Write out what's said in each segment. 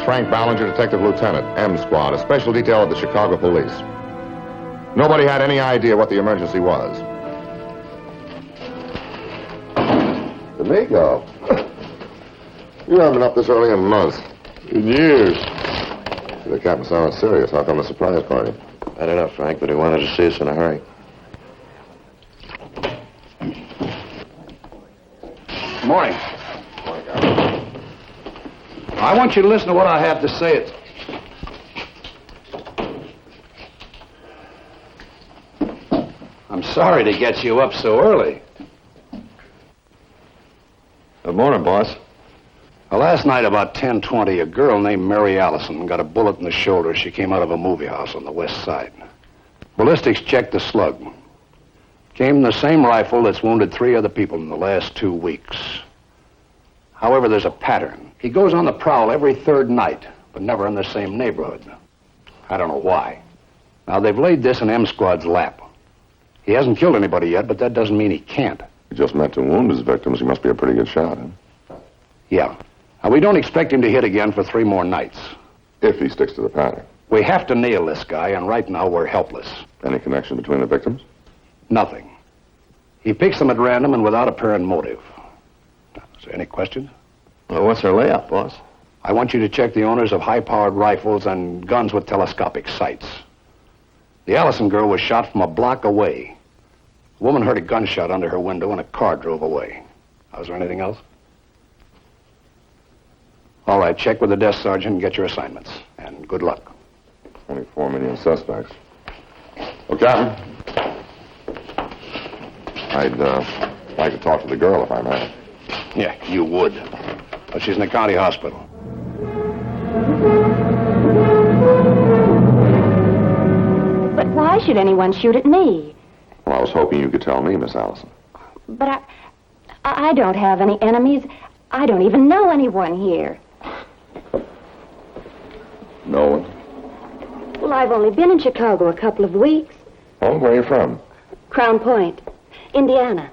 Frank Ballinger, Detective Lieutenant, M Squad, a special detail of the Chicago Police. Nobody had any idea what the emergency was. Domingo, you haven't been up this early in months. In years. The captain sounded serious. How come the surprise party? I don't know, Frank, but he wanted to see us in a hurry. Good morning. I want you to listen to what I have to say. I'm sorry to get you up so early. Good morning, boss. Well, last night about 10:20, a girl named Mary Allison got a bullet in the shoulder as she came out of a movie house on the west side. Ballistics checked the slug. Came from the same rifle that's wounded 3 other people in the last 2 weeks. However, there's a pattern. He goes on the prowl every 3rd night, but never in the same neighborhood. I don't know why. Now, they've laid this in M Squad's lap. He hasn't killed anybody yet, but that doesn't mean he can't. He just meant to wound his victims. He must be a pretty good shot, huh? Yeah. Now, we don't expect him to hit again for 3 more nights. If he sticks to the pattern. We have to nail this guy, and right now we're helpless. Any connection between the victims? Nothing. He picks them at random and without apparent motive. Is there any questions? Well, what's our layout, boss? I want you to check the owners of high-powered rifles and guns with telescopic sights. The Allison girl was shot from a block away. A woman heard a gunshot under her window and a car drove away. Is there anything else? All right, check with the desk sergeant and get your assignments. And good luck. 24 million suspects. Well, Captain, I'd like to talk to the girl if I may. Yeah, you would. But she's in the county hospital. But why should anyone shoot at me? Well, I was hoping you could tell me, Miss Allison. But I don't have any enemies. I don't even know anyone here. No one? Well, I've only been in Chicago a couple of weeks. Oh, where are you from? Crown Point, Indiana.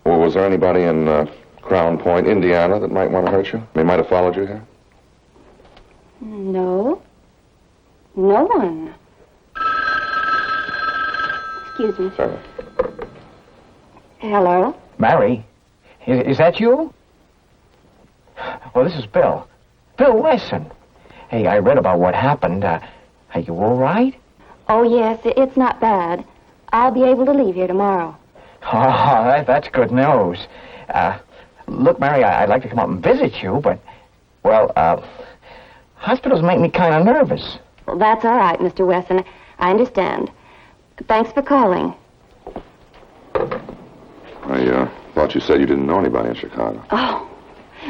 Well, was there anybody in Crown Point, Indiana, that might want to hurt you? They might have followed you here? No. No one. Excuse me. Sorry. Hello? Mary, is that you? Well, this is Bill. Bill Wesson. Hey, I read about what happened. Are you all right? Oh, yes, it's not bad. I'll be able to leave here tomorrow. Oh, that's good news. Look, Mary, I'd like to come up and visit you, but, well, hospitals make me kind of nervous. Well, that's all right, Mr. Wesson. I understand. Thanks for calling. I thought you said you didn't know anybody in Chicago. Oh,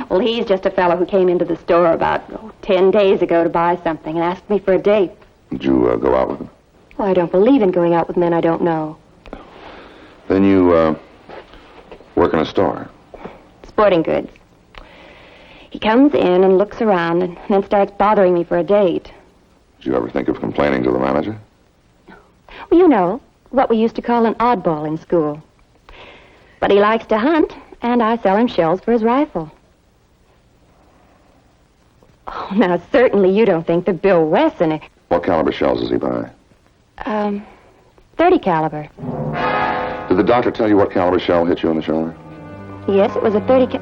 well, he's just a fellow who came into the store about 10 days ago to buy something and asked me for a date. Did you go out with him? Well, I don't believe in going out with men I don't know. Then you work in a store? Sporting goods. He comes in and looks around and then starts bothering me for a date. Did you ever think of complaining to the manager? Well, you know, what we used to call an oddball in school. But he likes to hunt, and I sell him shells for his rifle. Oh, now, certainly you don't think that Bill Wesson... What caliber shells does he buy? 30 caliber. Did the doctor tell you what caliber shell hit you in the shoulder? Yes, it was a 30 Do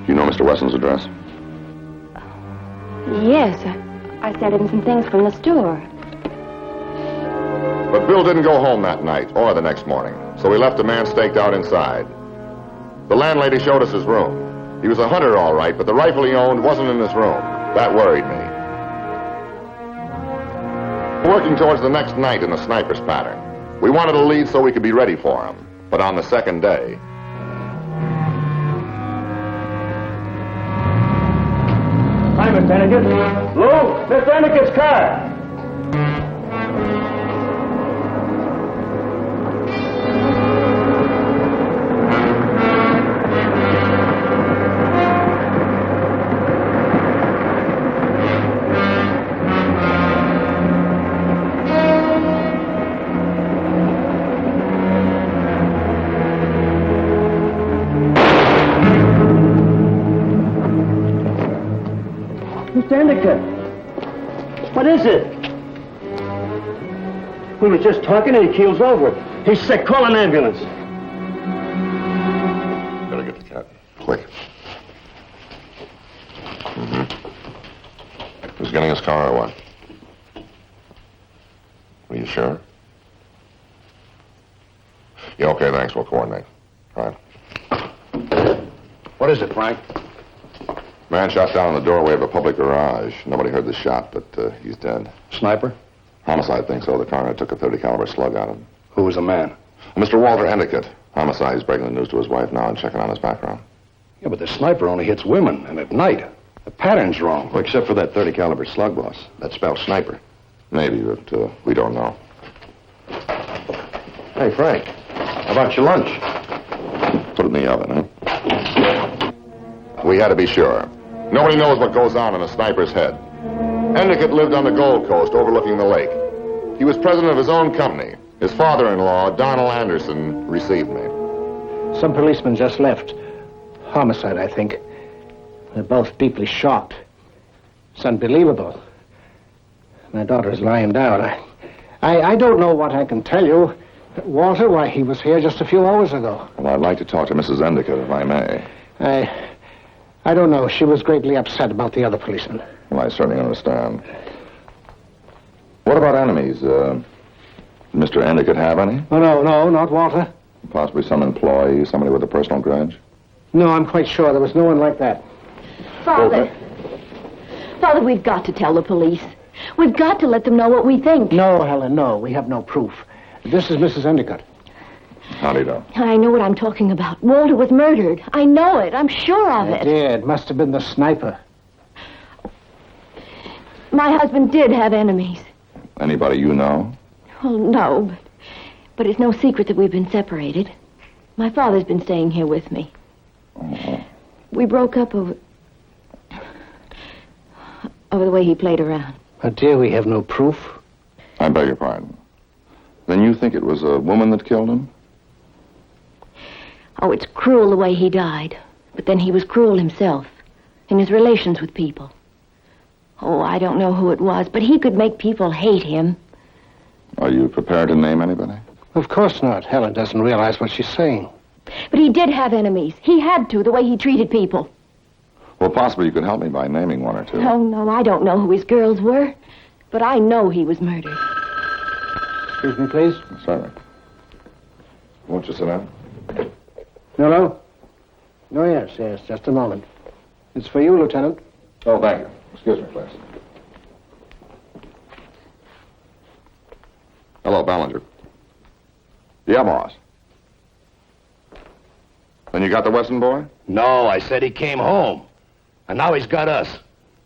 you know Mr. Wesson's address? Yes, I sent him some things from the store. But Bill didn't go home that night or the next morning, so we left a man staked out inside. The landlady showed us his room. He was a hunter, all right, but the rifle he owned wasn't in his room. That worried me. Working towards the next night in the sniper's pattern. We wanted a lead so we could be ready for him. But on the second day... Hi, Miss Deniket. Lou, Miss Deniket's car. Mr. Endicott. What is it? We were just talking and he keels over. He's sick. Call an ambulance. Better get the cat. Quick. Who's getting his car or what? Are you sure? Yeah, okay, thanks. We'll coordinate. All right. What is it, Frank? Man shot down in the doorway of a public garage. Nobody heard the shot, but he's dead. Sniper? Homicide thinks so. The coroner took a .30 caliber slug out of him. Who was the man? Mr. Walter Endicott. Homicide. He's breaking the news to his wife now and checking on his background. Yeah, but the sniper only hits women, and at night. The pattern's wrong. Well, except for that .30 caliber slug, boss. That spells sniper. Maybe, but we don't know. Hey, Frank. How about your lunch? Put it in the oven, huh? We had to be sure. Nobody knows what goes on in a sniper's head. Endicott lived on the Gold Coast overlooking the lake. He was president of his own company. His father-in-law, Donald Anderson, received me. Some policemen just left. Homicide, I think. They're both deeply shocked. It's unbelievable. My daughter is lying down. I don't know what I can tell you. Walter, why, he was here just a few hours ago. Well, I'd like to talk to Mrs. Endicott, if I may. I don't know. She was greatly upset about the other policeman. Well, I certainly understand. What about enemies? Did Mr. Endicott have any? Oh, no, not Walter. Possibly some employee, somebody with a personal grudge? No, I'm quite sure there was no one like that. Father. Father, we've got to tell the police. We've got to let them know what we think. No, Helen, no. We have no proof. This is Mrs. Endicott. How do you know? I know what I'm talking about. Walter was murdered. I know it. I'm sure of it. It must have been the sniper. My husband did have enemies. Anybody you know? Well, no, but it's no secret that we've been separated. My father's been staying here with me. Oh. We broke up over the way he played around. Oh, dear, we have no proof. I beg your pardon. Then you think it was a woman that killed him? Oh, it's cruel the way he died. But then he was cruel himself in his relations with people. Oh, I don't know who it was, but he could make people hate him. Are you prepared to name anybody? Of course not. Helen doesn't realize what she's saying. But he did have enemies. He had to, the way he treated people. Well, possibly you could help me by naming one or two. Oh, no, I don't know who his girls were. But I know he was murdered. Excuse me, please. Sorry. Won't you sit down? Hello? Oh, yes, just a moment. It's for you, Lieutenant. Oh, thank you. Excuse me, please. Hello, Ballinger. Yeah, boss. Then you got the Wesson boy? No, I said he came home. And now he's got us.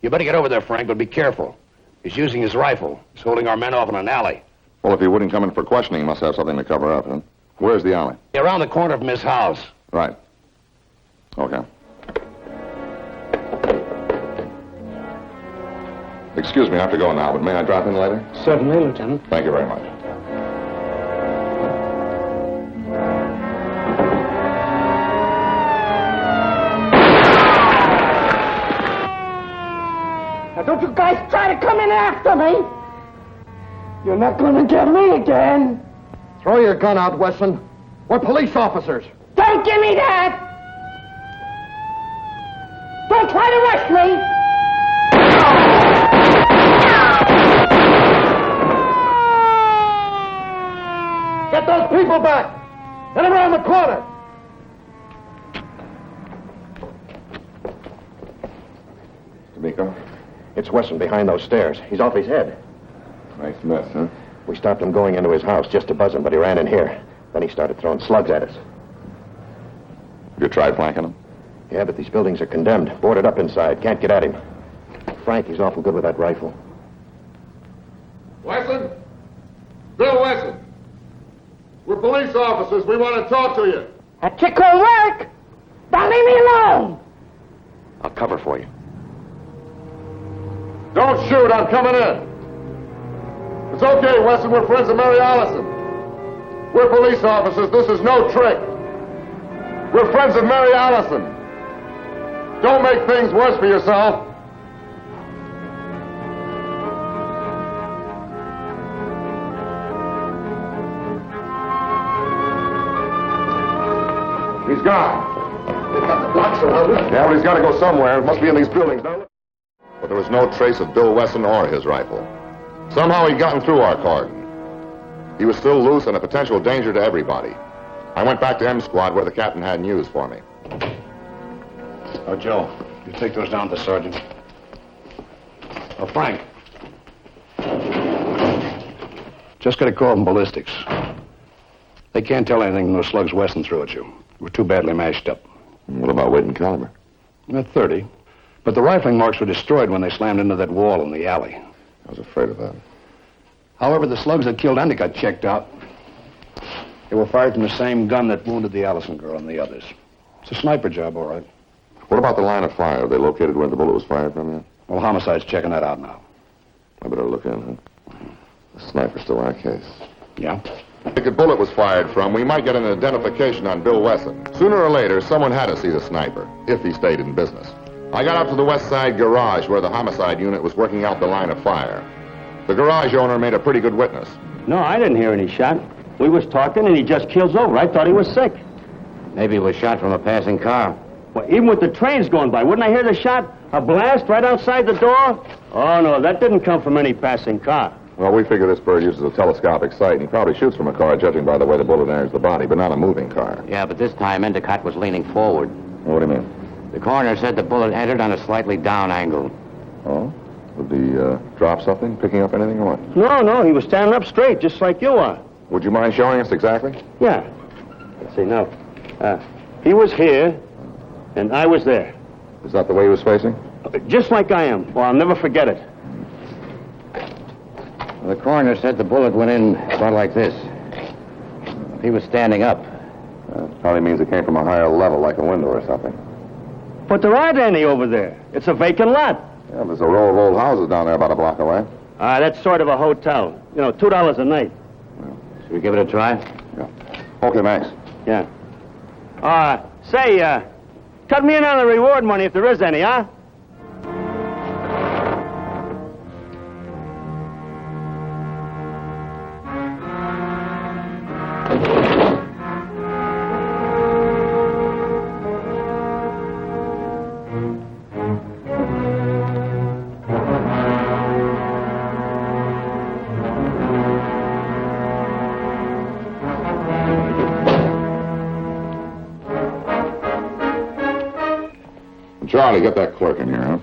You better get over there, Frank, but be careful. He's using his rifle. He's holding our men off in an alley. Well, if he wouldn't come in for questioning, he must have something to cover up, huh? Where's the alley? Around the corner from his house. Right. Okay. Excuse me, I have to go now, but may I drop in later? Certainly, Lieutenant. Thank you very much. Now, don't you guys try to come in after me! You're not gonna get me again! Throw your gun out, Wesson. We're police officers. Don't give me that! Don't try to rush me! Get those people back! And around the corner! D'Amico? It's Wesson behind those stairs. He's off his head. Nice mess, huh? We stopped him going into his house just to buzz him, but he ran in here. Then he started throwing slugs at us. You tried flanking him? Yeah, but these buildings are condemned. Boarded up inside. Can't get at him. Frank, he's awful good with that rifle. Wesson? Bill Wesson. We're police officers. We want to talk to you. That trick won't work! Now leave me alone! I'll cover for you. Don't shoot. I'm coming in. It's okay, Wesson. We're friends of Mary Allison. We're police officers. This is no trick. We're friends of Mary Allison. Don't make things worse for yourself. He's gone. Yeah, but he's got to go somewhere. It must be in these buildings, don't it? But there was no trace of Bill Wesson or his rifle. Somehow he'd gotten through our cordon. He was still loose and a potential danger to everybody. I went back to M Squad where the captain had news for me. Oh, Joe, you take those down to the sergeant. Oh, Frank. Just got a call from ballistics. They can't tell anything from those slugs Wesson threw at you. We're too badly mashed up. What about weight and caliber? 30. But the rifling marks were destroyed when they slammed into that wall in the alley. I was afraid of that. However, the slugs that killed Endicott checked out. They were fired from the same gun that wounded the Allison girl and the others. It's a sniper job, all right. What about the line of fire? Have they located where the bullet was fired from yet? Well, homicide's checking that out now. I better look in, huh? The sniper's still our case. Yeah? If the bullet was fired from, we might get an identification on Bill Wesson. Sooner or later, someone had to see the sniper, if he stayed in business. I got up to the West Side garage where the homicide unit was working out the line of fire. The garage owner made a pretty good witness. No, I didn't hear any shot. We was talking and he just keels over. I thought he was sick. Maybe he was shot from a passing car. Well, even with the trains going by, wouldn't I hear the shot? A blast right outside the door? Oh, no, that didn't come from any passing car. Well, we figure this bird uses a telescopic sight, and he probably shoots from a car, judging by the way the bullet enters the body, but not a moving car. Yeah, but this time Endicott was leaning forward. What do you mean? The coroner said the bullet entered on a slightly down angle. Oh? Did he drop something, picking up anything or what? No, he was standing up straight, just like you are. Would you mind showing us exactly? Yeah. Let's see, now. He was here, and I was there. Is that the way he was facing? Just like I am. Well, I'll never forget it. The coroner said the bullet went in about like this. He was standing up. Probably means it came from a higher level, like a window or something. But there aren't any over there. It's a vacant lot. Yeah, there's a row of old houses down there about a block away. That's sort of a hotel. You know, $2 a night. Should we give it a try? Yeah. Okay, Max. Yeah. Say, cut me in on the reward money if there is any, huh? Charlie, get that clerk in here, huh?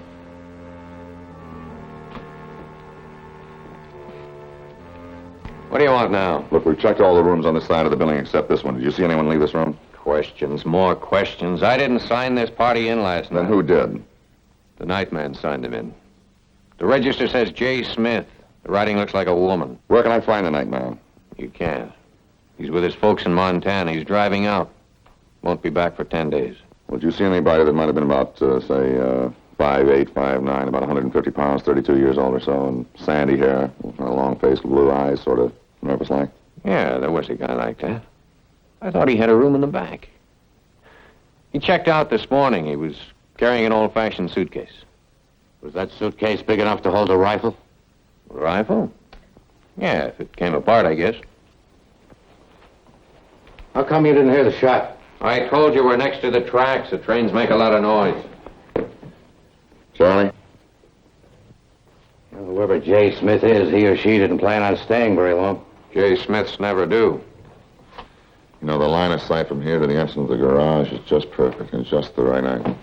What do you want now? Look, we've checked all the rooms on this side of the building except this one. Did you see anyone leave this room? Questions, more questions. I didn't sign this party in last night. Then who did? The night man signed him in. The register says J. Smith. The writing looks like a woman. Where can I find the night man? You can't. He's with his folks in Montana. He's driving out. Won't be back for 10 days. Well, did you see anybody that might have been about, say, 5'8", 5'9", about 150 pounds, 32 years old or so, and sandy hair, a long face, blue eyes, sort of nervous-like? Yeah, there was a guy like that. I thought he had a room in the back. He checked out this morning. He was carrying an old-fashioned suitcase. Was that suitcase big enough to hold a rifle? A rifle? Yeah, if it came apart, I guess. How come you didn't hear the shot? I told you we're next to the tracks. The trains make a lot of noise. Charlie? Well, whoever J. Smith is, he or she didn't plan on staying very long. J. Smiths never do. You know, the line of sight from here to the entrance of the garage is just perfect, and just the right angle.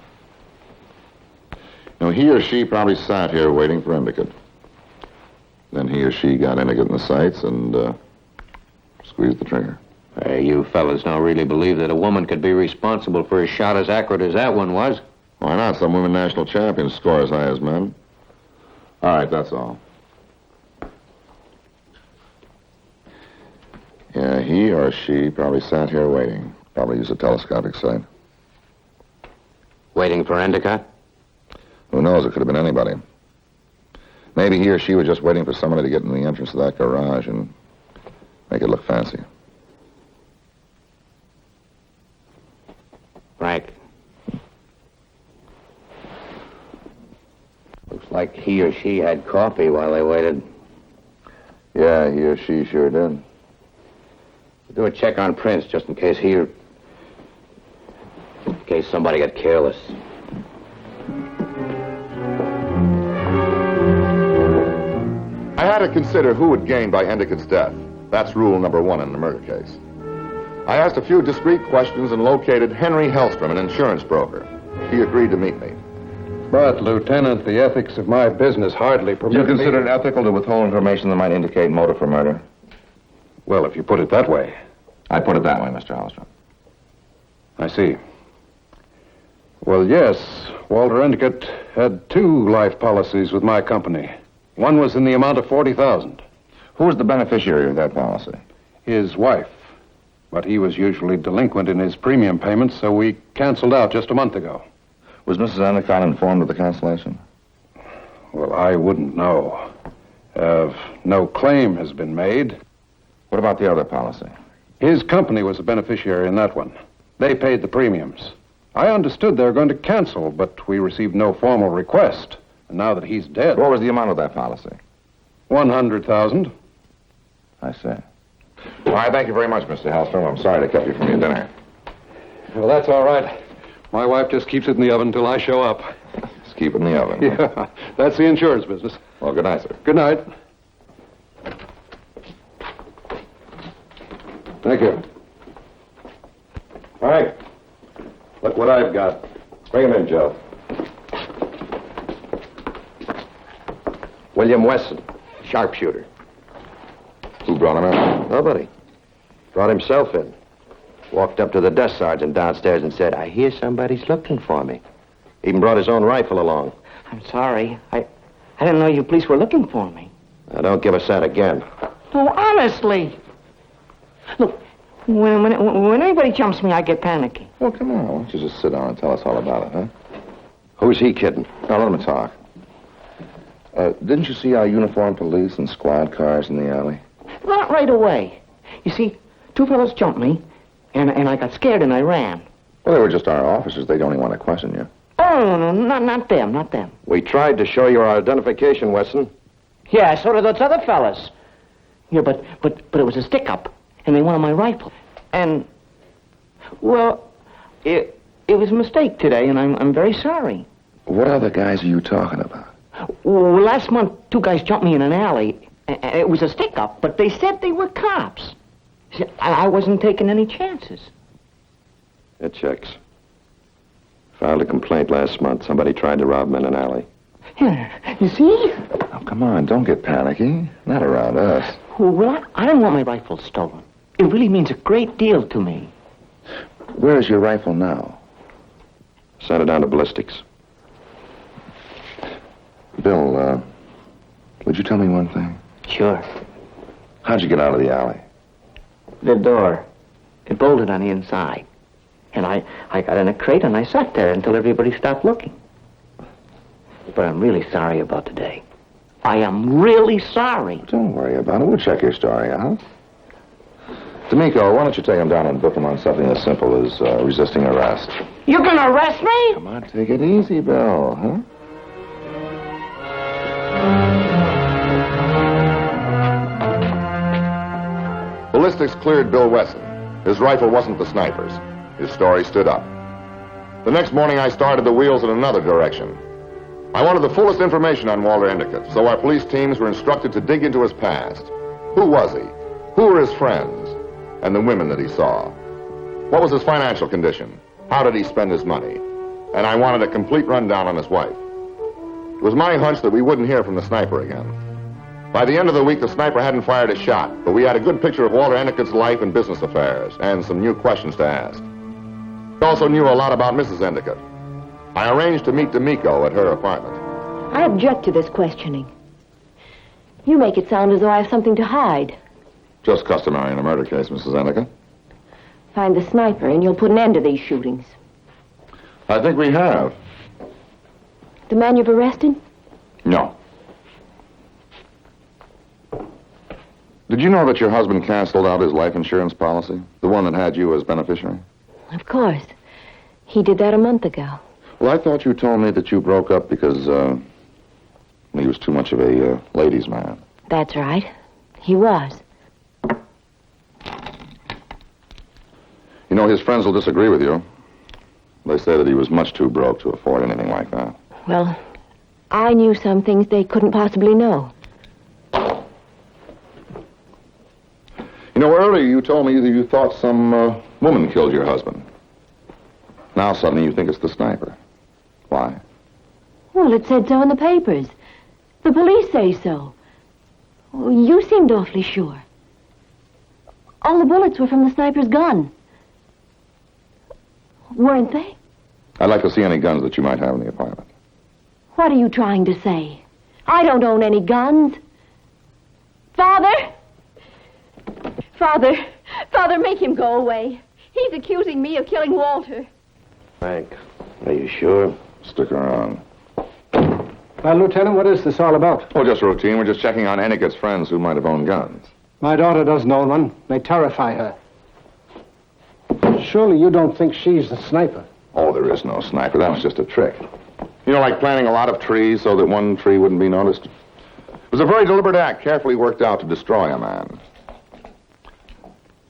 You know, he or she probably sat here waiting for Endicott. Then he or she got Endicott in the sights and squeezed the trigger. Hey, you fellas don't really believe that a woman could be responsible for a shot as accurate as that one was? Why not? Some women national champions score as high as men. All right, that's all. Yeah, he or she probably sat here waiting. Probably used a telescopic sight. Waiting for Endicott? Who knows? It could have been anybody. Maybe he or she was just waiting for somebody to get in the entrance of that garage and make it look fancy. Frank. Looks like he or she had coffee while they waited. Yeah, he or she sure did. Do a check on Prince, just in case he or... somebody got careless. I had to consider who would gain by Endicott's death. That's rule number 1 in a murder case. I asked a few discreet questions and located Henry Hellstrom, an insurance broker. He agreed to meet me. But, Lieutenant, the ethics of my business hardly permit You me... consider it ethical to withhold information that might indicate motive for murder? Well, if you put it that way. I put it that way, Mr. Hellstrom. I see. Well, yes, Walter Endicott had 2 life policies with my company. One was in the amount of $40,000. Who was the beneficiary of that policy? His wife. But he was usually delinquent in his premium payments, so we canceled out just a month ago. Was Mrs. Endicott informed of the cancellation? Well, I wouldn't know. No claim has been made. What about the other policy? His company was a beneficiary in that one. They paid the premiums. I understood they were going to cancel, but we received no formal request. And now that he's dead... What was the amount of that policy? $100,000. I see. All right, thank you very much, Mr. Hellstrom. I'm sorry to keep you from your dinner. Well, that's all right. My wife just keeps it in the oven until I show up. Just keep it in the oven. Yeah, that's the insurance business. Well, good night, sir. Good night. Thank you. All right. Look what I've got. Bring him in, Joe. William Wesson, sharpshooter. Who brought him in? Nobody. Brought himself in. Walked up to the desk sergeant downstairs and said, I hear somebody's looking for me. Even brought his own rifle along. I'm sorry. I didn't know you police were looking for me. Now, don't give us that again. No, honestly. Look, when anybody jumps me, I get panicky. Well, come on. Why don't you just sit down and tell us all about it, huh? Who's he kidding? Now, let him talk. Didn't you see our uniformed police and squad cars in the alley? Not right away. You see, 2 fellows jumped me, and I got scared and I ran. Well, they were just our officers. They don't even want to question you. Oh, no, not them. We tried to show you our identification, Wesson. Yeah, so did those other fellas. Yeah, but it was a stick-up, and they wanted my rifle. And, well, it was a mistake today, and I'm very sorry. What other guys are you talking about? Well, last month, 2 guys jumped me in an alley. It was a stick-up, but they said they were cops. See, I wasn't taking any chances. It checks. Filed a complaint last month. Somebody tried to rob him in an alley. Yeah, you see? Oh, come on. Don't get panicky. Not around us. Well, I don't want my rifle stolen. It really means a great deal to me. Where is your rifle now? Sent it down to ballistics. Bill, would you tell me one thing? Sure. How'd you get out of the alley? The door. It bolted on the inside. And I got in a crate and I sat there until everybody stopped looking. But I'm really sorry about today. I am really sorry. Don't worry about it. We'll check your story out. D'Amico, why don't you take him down and book him on something as simple as resisting arrest? You're gonna arrest me? Come on, take it easy, Bill, huh? Ballistics cleared Bill Wesson. His rifle wasn't the sniper's. His story stood up. The next morning, I started the wheels in another direction. I wanted the fullest information on Walter Endicott, so our police teams were instructed to dig into his past. Who was he? Who were his friends? And the women that he saw? What was his financial condition? How did he spend his money? And I wanted a complete rundown on his wife. It was my hunch that we wouldn't hear from the sniper again. By the end of the week, the sniper hadn't fired a shot, but we had a good picture of Walter Endicott's life and business affairs, and some new questions to ask. We also knew a lot about Mrs. Endicott. I arranged to meet D'Amico at her apartment. I object to this questioning. You make it sound as though I have something to hide. Just customary in a murder case, Mrs. Endicott. Find the sniper, and you'll put an end to these shootings. I think we have. The man you've arrested? No. Did you know that your husband canceled out his life insurance policy? The one that had you as beneficiary? Of course. He did that a month ago. Well, I thought you told me that you broke up because, he was too much of a ladies' man. That's right. He was. You know, his friends will disagree with you. They say that he was much too broke to afford anything like that. Well, I knew some things they couldn't possibly know. You know, earlier you told me that you thought some woman killed your husband. Now suddenly you think it's the sniper. Why? Well, it said so in the papers. The police say so. Oh, you seemed awfully sure. All the bullets were from the sniper's gun. Weren't they? I'd like to see any guns that you might have in the apartment. What are you trying to say? I don't own any guns. Father! Father, make him go away. He's accusing me of killing Walter. Frank, are you sure? Stick around. Well, Lieutenant, what is this all about? Oh, just routine. We're just checking on Ennicott's friends who might have owned guns. My daughter doesn't own one. They terrify her. Surely you don't think she's the sniper. Oh, there is no sniper. That was just a trick. You know, like planting a lot of trees so that one tree wouldn't be noticed. It was a very deliberate act, carefully worked out to destroy a man.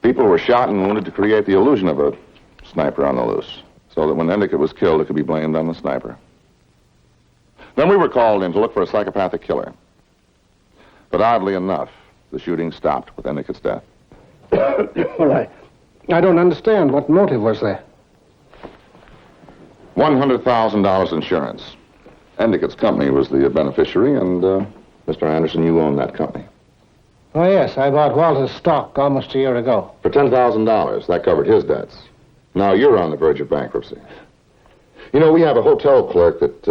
People were shot and wounded to create the illusion of a sniper on the loose, so that when Endicott was killed, it could be blamed on the sniper. Then we were called in to look for a psychopathic killer. But oddly enough, the shooting stopped with Endicott's death. Well, I don't understand. What motive was there? $100,000 insurance. Endicott's company was the beneficiary, and, Mr. Anderson, you own that company. Oh, yes, I bought Walter's stock almost a year ago. For $10,000. That covered his debts. Now you're on the verge of bankruptcy. You know, we have a hotel clerk that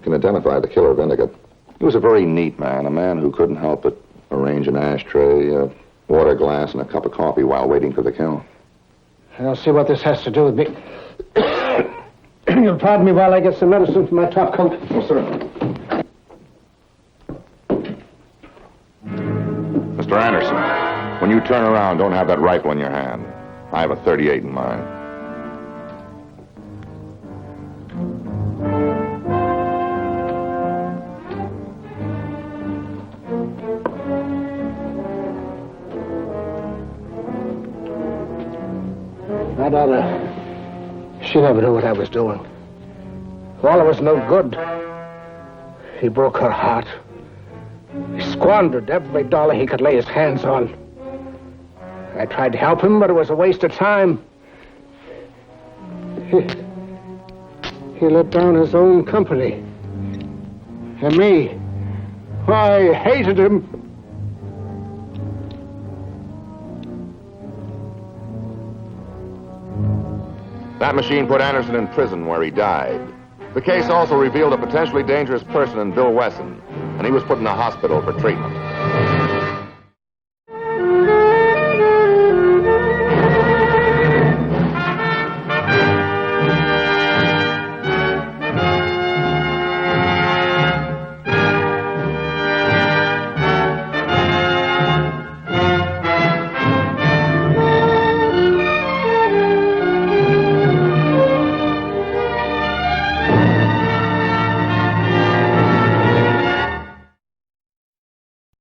can identify the killer of Endicott. He was a very neat man, a man who couldn't help but arrange an ashtray, a water glass, and a cup of coffee while waiting for the kill. I don't see what this has to do with me. You'll pardon me while I get some medicine for my top coat. Yes, sir. Mr. Anderson, when you turn around, don't have that rifle in your hand. I have a .38 in mine. My daughter, she never knew what I was doing. Waller was no good. He broke her heart. He squandered every dollar he could lay his hands on. I tried to help him, but it was a waste of time. He let down his own company. And me. I hated him. That machine put Anderson in prison where he died. The case also revealed a potentially dangerous person in Bill Wesson, and he was put in a hospital for treatment.